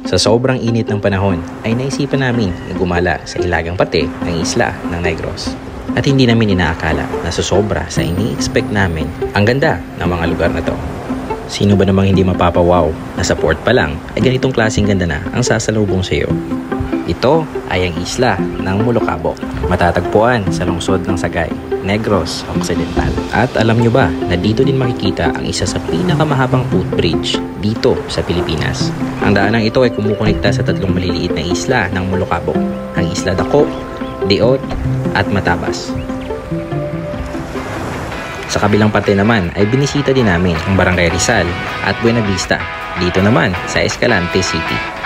Sa sobrang init ng panahon ay naisipan namin na gumala sa ilagang parte ng isla ng Negros. At hindi namin inaakala na susobra sa ini-expect namin ang ganda ng mga lugar na to. Sino ba namang hindi mapapawaw na sa port pa lang ay ganitong klaseng ganda na ang sasalubong sa iyo? Ito ay ang isla ng Molocabo, matatagpuan sa lungsod ng Sagay, Negros Occidental. At alam nyo ba na dito din makikita ang isa sa pinakamahabang footbridge dito sa Pilipinas? Ang daanang ito ay kumukonekta sa tatlong maliliit na isla ng Molocabo, ang Isla Daco, Diot at Matabas. Sa kabilang parte naman ay binisita din namin ang Barangay Rizal at Buena Vista, dito naman sa Escalante City.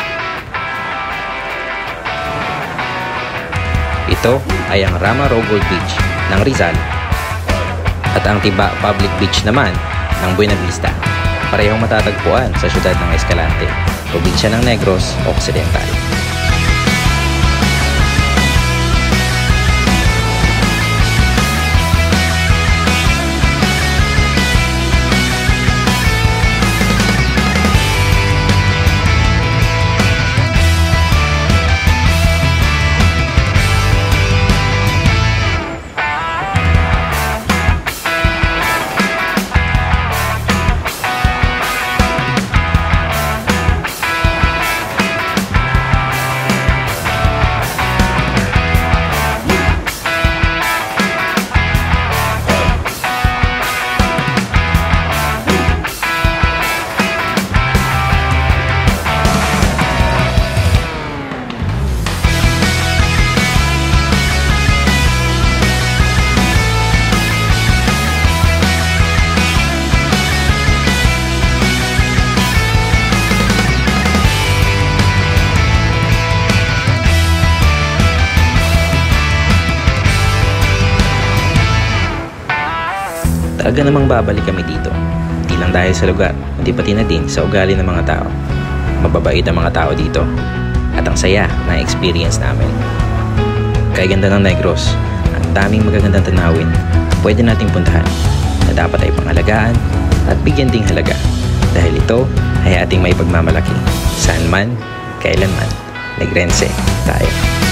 Ito ay ang Rama Rogol Beach ng Rizal at ang Tiba Public Beach naman ng Buena Vista. Parehong matatagpuan sa siyudad ng Escalante, probinsya ng Negros Occidental. Talaga namang babalik kami dito. Hindi lang dahil sa lugar, kundi pati na din sa ugali ng mga tao. Mababait ang mga tao dito. At ang saya na experience namin. Kaya ganda ng Negros, ang daming magagandang tanawin, pwede nating puntahan na dapat ay pangalagaan at bigyan ding halaga. Dahil ito ay ating may pagmamalaki. Saan man, kailan man, Negrense tayo.